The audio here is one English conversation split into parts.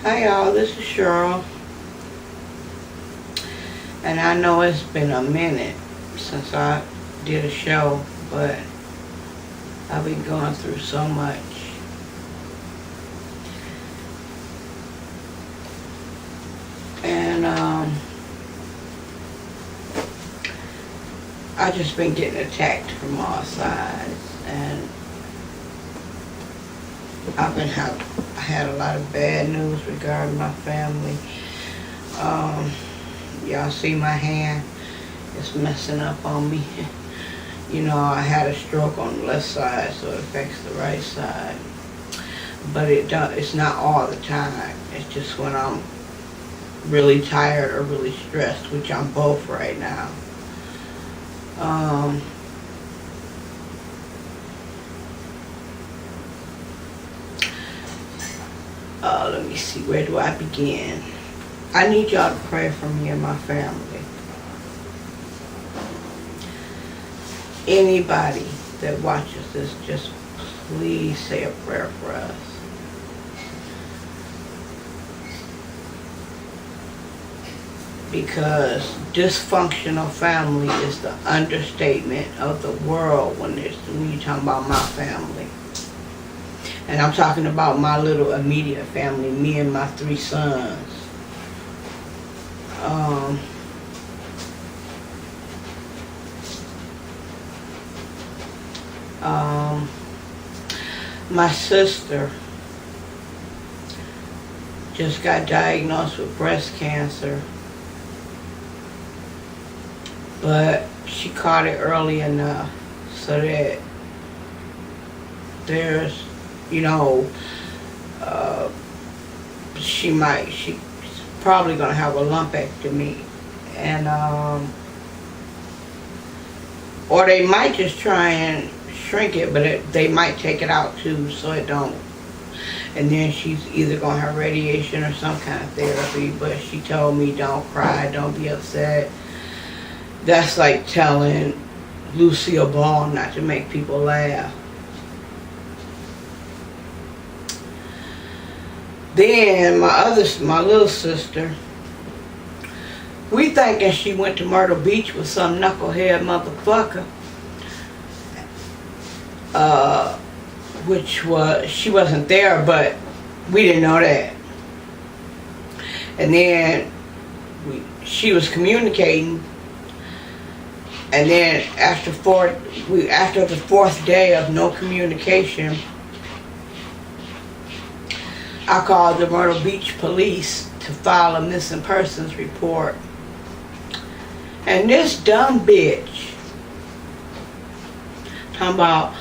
Hi y'all, this is Cheryl, and I know it's been a minute since I did a show, but I've been going through so much. And I just been getting attacked from all sides, and I had a lot of bad news regarding my family. Y'all see my hand? It's messing up on me. You know, I had a stroke on the left side, so it affects the right side. But it's not all the time. It's just when I'm really tired or really stressed, which I'm both right now. Let me see, where do I begin? I need y'all to pray for me and my family. Anybody that watches this, just please say a prayer for us. Because dysfunctional family is the understatement of the world when you're talking about my family. And I'm talking about my little immediate family, me and my 3 sons. My sister just got diagnosed with breast cancer, but she caught it early enough so that there's, you know, she's probably gonna have a lumpectomy, and or they might just try and shrink it, but they might take it out too, so it don't. And then she's either gonna have radiation or some kind of therapy. But she told me, don't cry, don't be upset. That's like telling Lucille Ball not to make people laugh. Then my little sister, we thinking she went to Myrtle Beach with some knucklehead motherfucker. She wasn't there, but we didn't know that. And then she was communicating, and then after the 4th day of no communication, I called the Myrtle Beach police to file a missing persons report. And this dumb bitch talking about,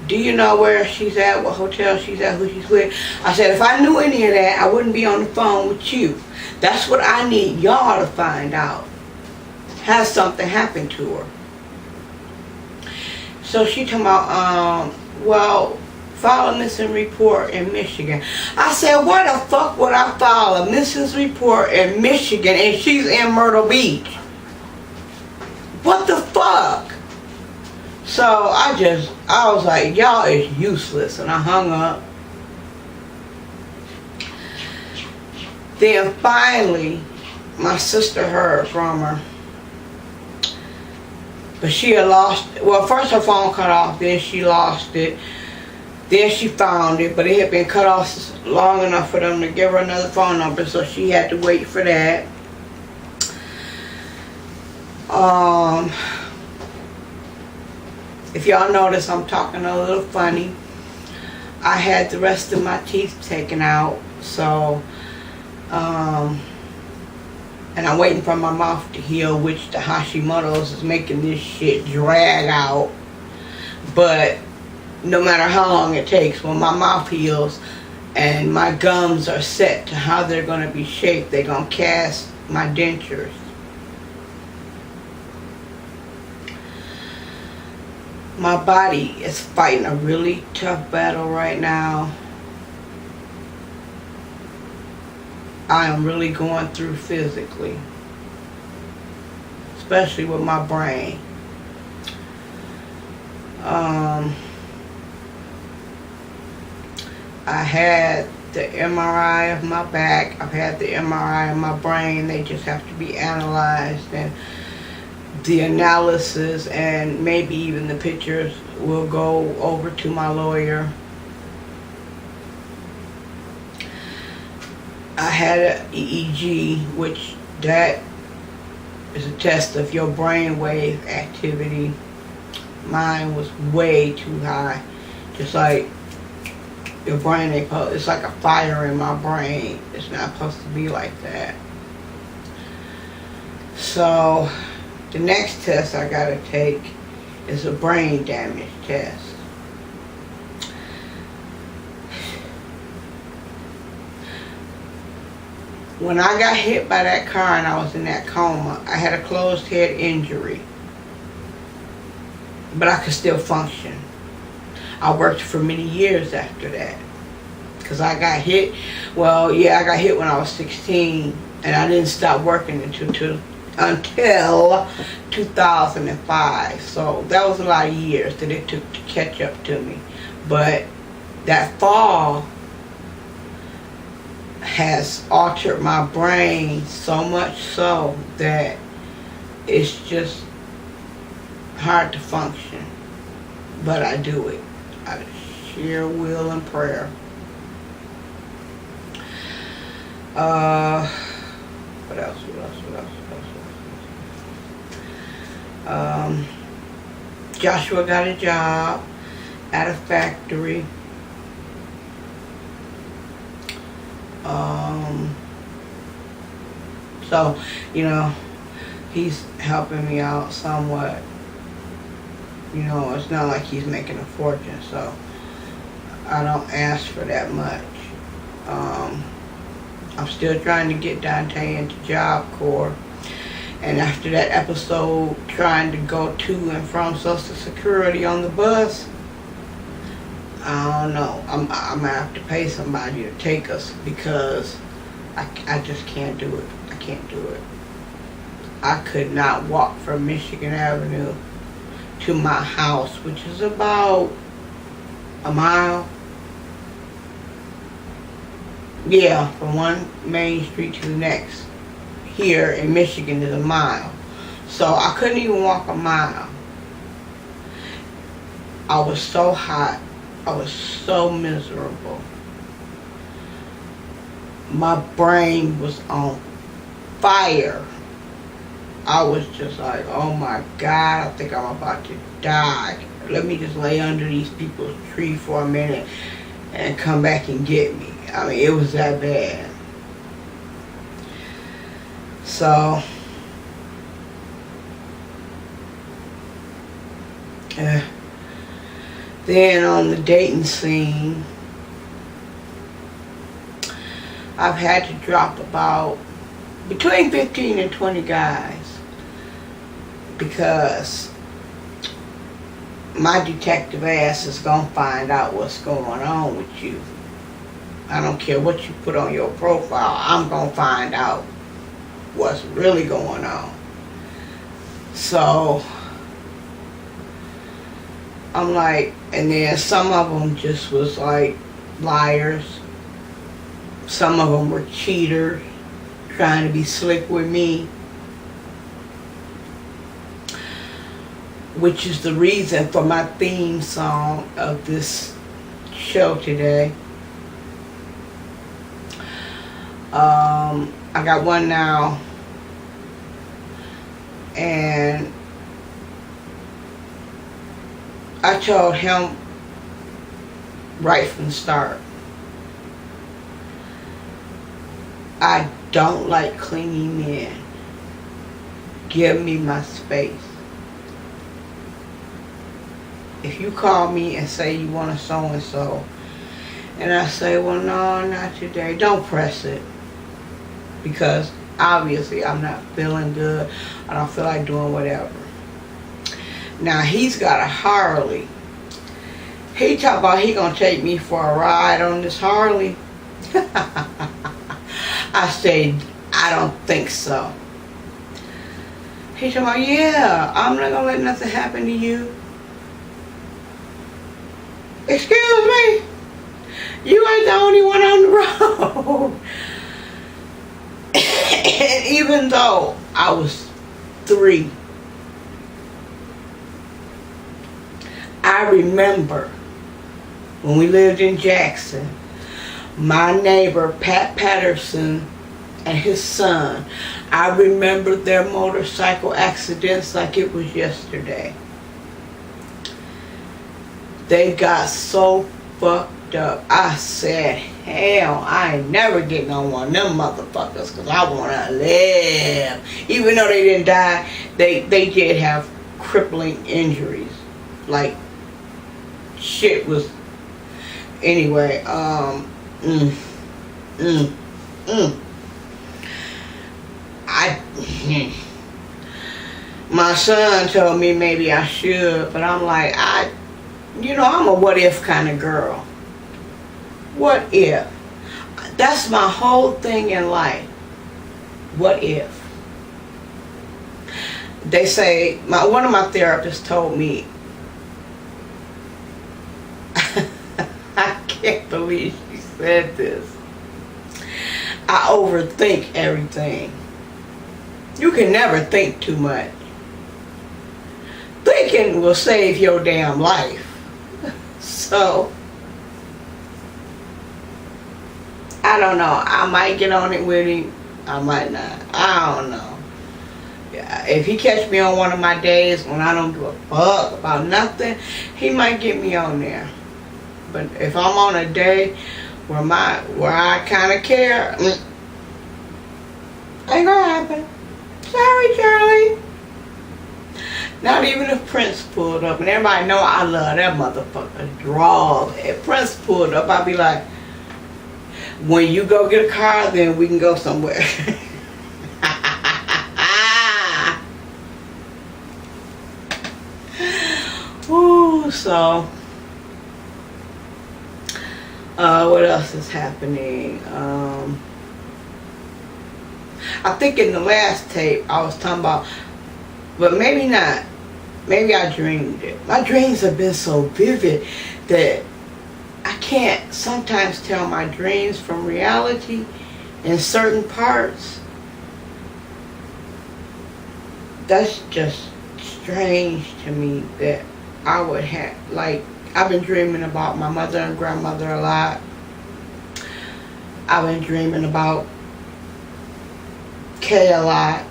do you know where she's at, what hotel she's at, who she's with? I said, if I knew any of that, I wouldn't be on the phone with you. That's what I need y'all to find out. Has something happened to her? So she talking about, well, file a missing report in Michigan. I said, why the fuck would I file a missing report in Michigan and she's in Myrtle Beach? What the fuck? So I was like, y'all is useless, and I hung up. Then finally, my sister heard from her. But she had lost, well, first her phone cut off, then she lost it. Then she found it, but it had been cut off long enough for them to give her another phone number, so she had to wait for that. If y'all notice, I'm talking a little funny. I had the rest of my teeth taken out, so, and I'm waiting for my mouth to heal, which the Hashimoto's is making this shit drag out. But no matter how long it takes, when my mouth heals and my gums are set to how they're going to be shaped, they're going to cast my dentures. My body is fighting a really tough battle right now. I am really going through physically, especially with my brain. I had the MRI of my back. I've had the MRI of my brain. They just have to be analyzed, and the analysis and maybe even the pictures will go over to my lawyer. I had an EEG, which that is a test of your brainwave activity. Mine was way too high. Just like your brain, it's like a fire in my brain. It's not supposed to be like that. So the next test I gotta take is a brain damage test. When I got hit by that car and I was in that coma, I had a closed head injury, but I could still function. I worked for many years after that, because I got hit, I got hit when I was 16, and I didn't stop working until 2005. So that was a lot of years that it took to catch up to me. But that fall has altered my brain so much so that it's just hard to function. But I do it out of sheer will and prayer. What else? Joshua got a job at a factory. So, he's helping me out somewhat. It's not like he's making a fortune, so I don't ask for that much. I'm still trying to get Dante into Job Corps. And after that episode, trying to go to and from Social Security on the bus, I don't know. I'm gonna have to pay somebody to take us, because I just can't do it. I can't do it. I could not walk from Michigan Avenue to my house, which is about a mile. Yeah, from one main street to the next. Here in Michigan is a mile. So I couldn't even walk a mile. I was so hot. I was so miserable. My brain was on fire. I was just like, oh my God, I think I'm about to die. Let me just lay under these people's tree for a minute and come back and get me. I mean, it was that bad. So, then on the dating scene, I've had to drop about between 15 and 20 guys, because my detective ass is going to find out what's going on with you. I don't care what you put on your profile, I'm going to find out what's really going on. So I'm like, and then some of them just was like liars. Some of them were cheaters, trying to be slick with me, which is the reason for my theme song of this show today. I got one now, and I told him right from the start, I don't like clingy men. Give me my space. If you call me and say you want a so-and-so, and I say, well, no, not today, don't press it. Because obviously I'm not feeling good. I don't feel like doing whatever. Now he's got a Harley. He talk about he gonna take me for a ride on this Harley. I said, I don't think so. He talk about, yeah, I'm not gonna let nothing happen to you. Excuse me? You ain't the only one on the road. And even though I was 3, I remember when we lived in Jackson, my neighbor, Pat Patterson, and his son, I remember their motorcycle accidents like it was yesterday. They got so fucked up. I said, hell, I ain't never getting on one of them motherfuckers because I want to live. Even though they didn't die, they did have crippling injuries. Like, shit was... Anyway, my son told me maybe I should, but I'm like, I'm a what if kind of girl. What if? That's my whole thing in life. What if? They say, one of my therapists told me, I can't believe she said this, I overthink everything. You can never think too much. Thinking will save your damn life. So, I don't know. I might get on it with him. I might not. I don't know. Yeah, if he catch me on one of my days when I don't give a fuck about nothing, he might get me on there. But if I'm on a day where I kind of care, ain't gonna happen. Sorry, Charlie. Not even if Prince pulled up, and everybody know I love that motherfucker draw. If Prince pulled up, I'd be like, when you go get a car, then we can go somewhere. Ooh, so what else is happening? I think in the last tape I was talking about, but maybe not. Maybe I dreamed it. My dreams have been so vivid that I can't sometimes tell my dreams from reality in certain parts. That's just strange to me that I would have, like, I've been dreaming about my mother and grandmother a lot. I've been dreaming about Kay a lot.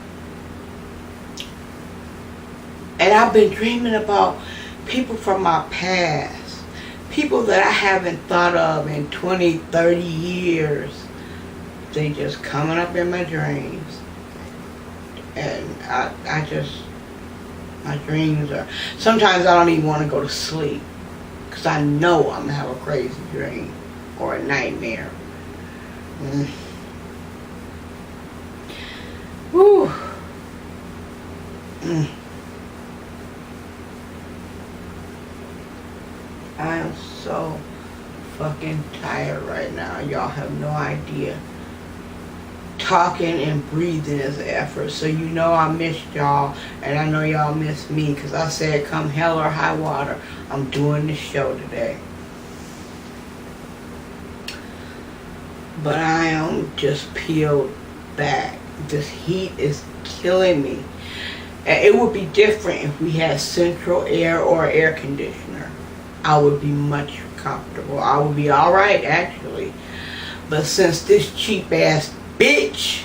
And I've been dreaming about people from my past. People that I haven't thought of in 20, 30 years. They just coming up in my dreams. And I just, my dreams are, sometimes I don't even want to go to sleep. Because I know I'm going to have a crazy dream. Or a nightmare. Whew. I am so fucking tired right now. Y'all have no idea. Talking and breathing is an effort. So you know I missed y'all. And I know y'all miss me. Because I said come hell or high water, I'm doing this show today. But I am just peeled back. This heat is killing me. And it would be different if we had central air or air conditioner. I would be much comfortable. I would be alright actually. But since this cheap ass bitch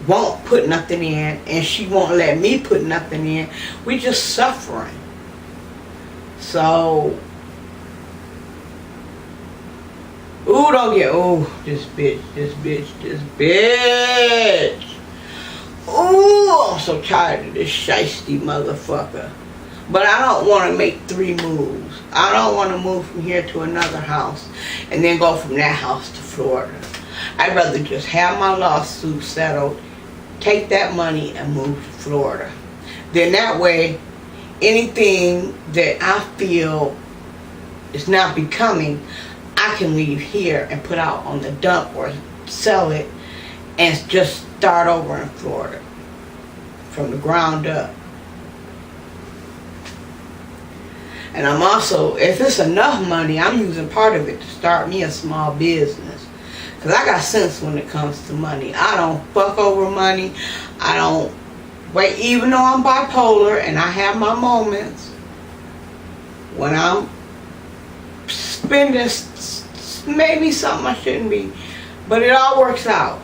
won't put nothing in and she won't let me put nothing in, we just suffering. So ooh, don't get, ooh, this bitch. Ooh, I'm so tired of this shiesty motherfucker. But I don't want to make 3 moves. I don't want to move from here to another house and then go from that house to Florida. I'd rather just have my lawsuit settled, take that money and move to Florida. Then that way, anything that I feel is not becoming, I can leave here and put out on the dump or sell it and just start over in Florida from the ground up. And I'm also, if it's enough money, I'm using part of it to start me a small business. Because I got sense when it comes to money. I don't fuck over money. I don't wait, even though I'm bipolar and I have my moments when I'm spending maybe something I shouldn't be. But it all works out.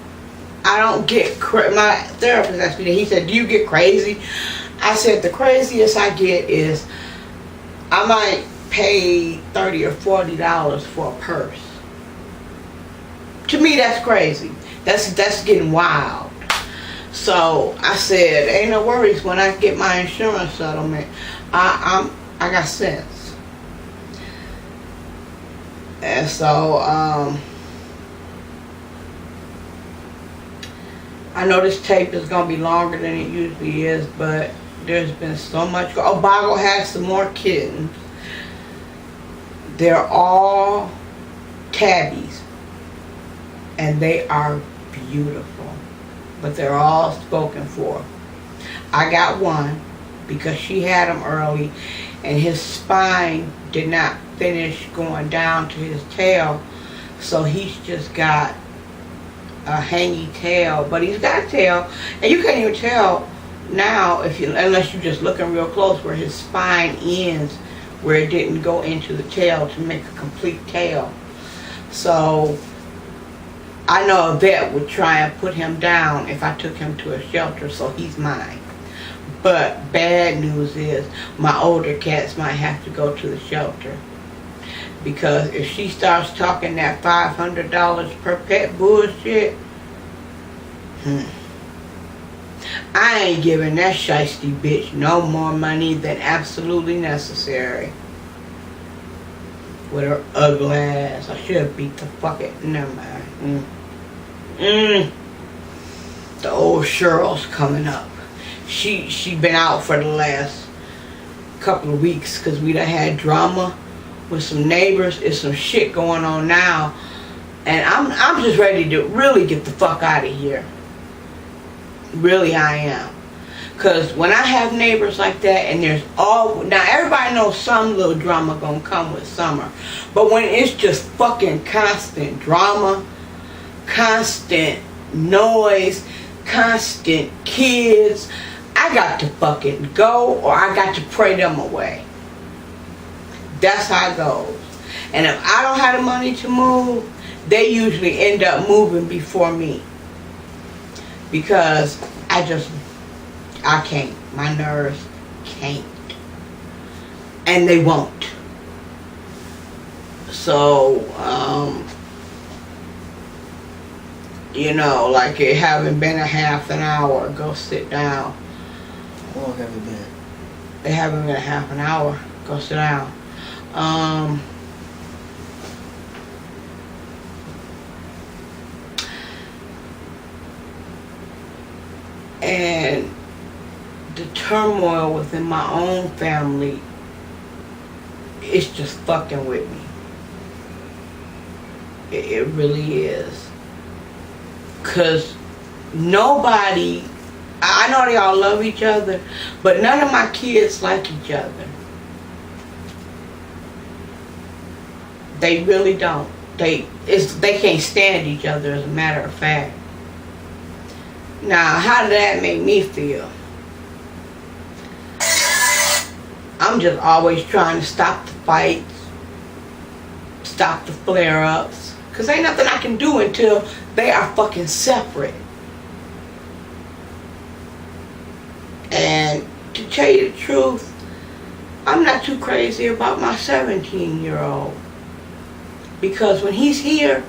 I don't get my therapist asked me that. He said, do you get crazy? I said, the craziest I get is I might pay $30 or $40 for a purse. To me, that's crazy. That's getting wild. So I said, ain't no worries. When I get my insurance settlement, I got sense. And so I know this tape is gonna be longer than it usually is, but there's been so much. Oh, Boggle has some more kittens. They're all tabbies, and they are beautiful, but they're all spoken for. I got one because she had him early, and his spine did not finish going down to his tail, so he's just got a hangy tail. But he's got a tail, and you can't even tell now unless you're just looking real close where his spine ends, where it didn't go into the tail to make a complete tail. So I know a vet would try and put him down if I took him to a shelter, so he's mine. But bad news is my older cats might have to go to the shelter, because if she starts talking that $500 per pet bullshit, I ain't giving that shiesty bitch no more money than absolutely necessary. With her ugly ass. I should have beat the fuck it. Never mind. The old Cheryl's coming up. She been out for the last couple of weeks because we done had drama with some neighbors. It's some shit going on now, and I'm just ready to really get the fuck out of here. Really, I am. Because when I have neighbors like that, and there's now everybody knows some little drama gonna come with summer, but when it's just fucking constant drama, constant noise, constant kids, I got to fucking go, or I got to pray them away. That's how it goes. And if I don't have the money to move, they usually end up moving before me, because I can't. My nerves can't. And they won't. So, like it having been a half an hour, go sit down. How long have it been? It haven't been a half an hour, go sit down. And the turmoil within my own family, it's just fucking with me. It really is. Because nobody, I know they all love each other, but none of my kids like each other. They really don't. They can't stand each other, as a matter of fact. Now, how did that make me feel? I'm just always trying to stop the fights, stop the flare-ups, because ain't nothing I can do until they are fucking separate. And to tell you the truth, I'm not too crazy about my 17-year-old. Because when he's here,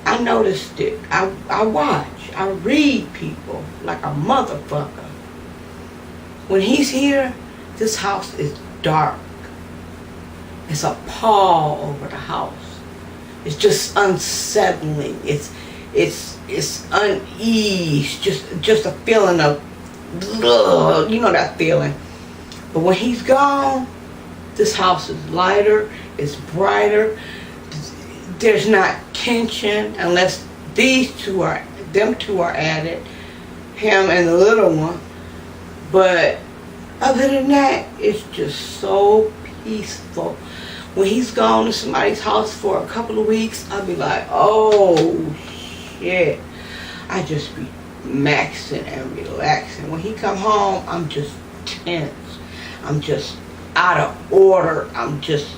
I noticed it. I watch. I read people like a motherfucker. When he's here, this house is dark. It's a pall over the house. It's just unsettling. It's unease. Just a feeling of, you know that feeling. But when he's gone, this house is lighter. It's brighter. There's not tension unless them two are at it, him and the little one. But other than that, it's just so peaceful. When he's gone to somebody's house for a couple of weeks, I'll be like, oh shit. I just be maxing and relaxing. When he come home, I'm just tense. I'm just out of order. I'm just,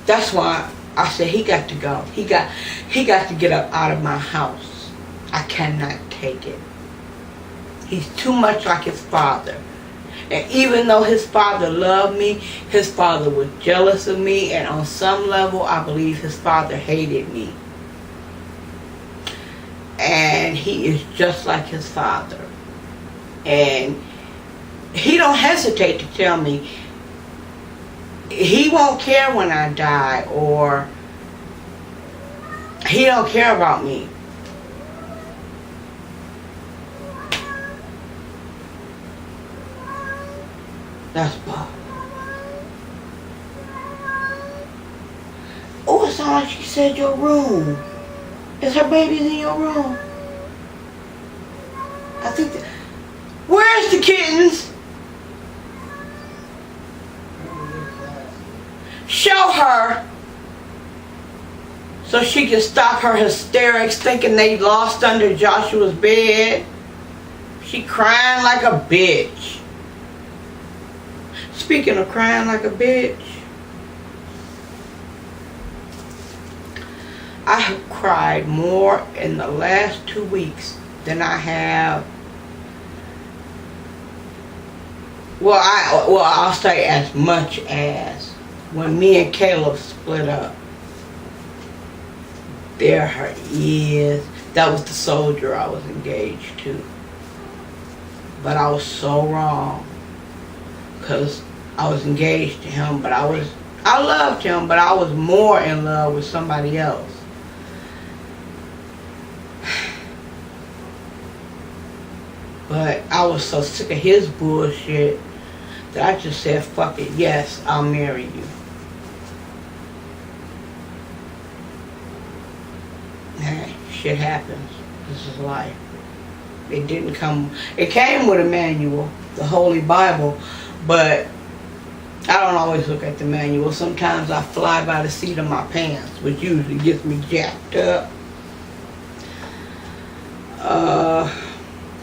That's why I said he got to go. He got to get up out of my house. I cannot take it. He's too much like his father. And even though his father loved me, his father was jealous of me, and on some level, I believe his father hated me. And he is just like his father. And he don't hesitate to tell me he won't care when I die, or he don't care about me. That's Bob. Oh, it sounds like she said your room. Is her babies in your room? I think that, where's the kittens? Show her so she can stop her hysterics thinking they lost under Joshua's bed. She crying like a bitch. Speaking of crying like a bitch, I have cried more in the last 2 weeks than I have. I'll say as much as when me and Caleb split up. There her is. That was the soldier I was engaged to. But I was so wrong. Because I was engaged to him, but I loved him, but I was more in love with somebody else. But I was so sick of his bullshit that I just said, fuck it, yes, I'll marry you. Hey, shit happens. This is life. It came with a manual, the Holy Bible, but I don't always look at the manual. Sometimes I fly by the seat of my pants, which usually gets me jacked up.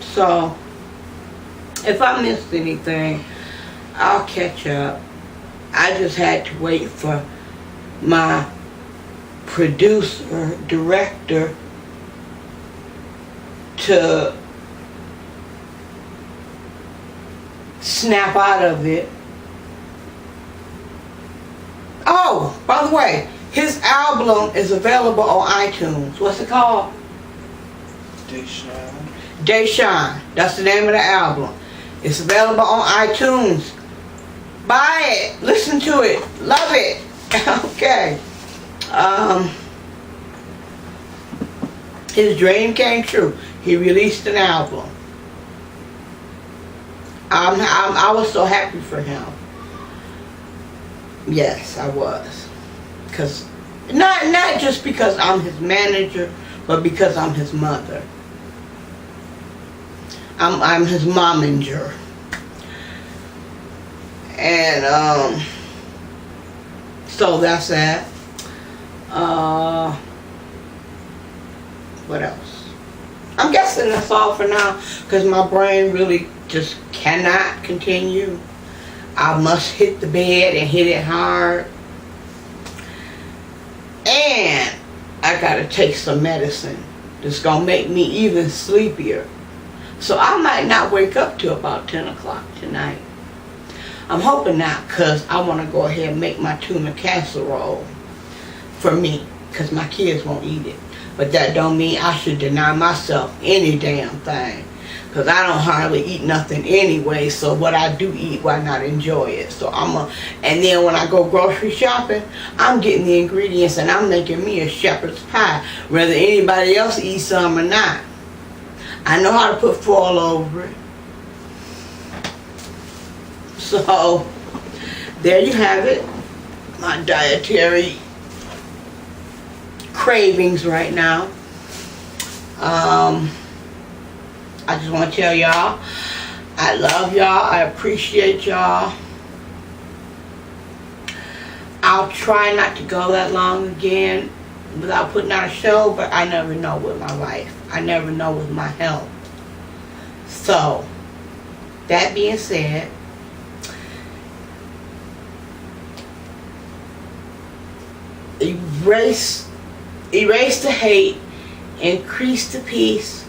So, if I missed anything, I'll catch up. I just had to wait for my producer, director to snap out of it. Oh, by the way, his album is available on iTunes. What's it called? Deshaun. That's the name of the album. It's available on iTunes. Buy it. Listen to it. Love it. Okay. His dream came true. He released an album. I was so happy for him. Yes, I was. Because not just because I'm his manager, but because I'm his mother. I'm his momager. And so that's that. What else? I'm guessing that's all for now, because my brain really just cannot continue. I must hit the bed and hit it hard. And I gotta take some medicine that's gonna make me even sleepier. So I might not wake up till about 10 o'clock tonight. I'm hoping not, because I want to go ahead and make my tuna casserole for me, because my kids won't eat it. But that don't mean I should deny myself any damn thing, because I don't hardly eat nothing anyway. So what I do eat, why not enjoy it? So and then when I go grocery shopping, I'm getting the ingredients and I'm making me a shepherd's pie, whether anybody else eats some or not. I know how to put foil over it. So, there you have it. My dietary cravings right now. I just want to tell y'all, I love y'all. I appreciate y'all. I'll try not to go that long again without putting on a show, but I never know with my life. I never know with my health. So, that being said, erase the hate, increase the peace,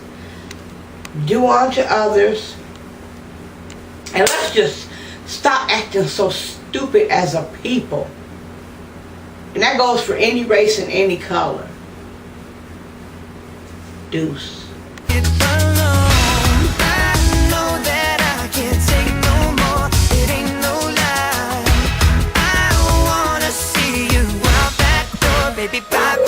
do unto others, and let's just stop acting so stupid as a people. And that goes for any race and any color. Deuce. It alone. I know that I can't take no more. It ain't no lie. I wanna see you out that door, baby. Bye.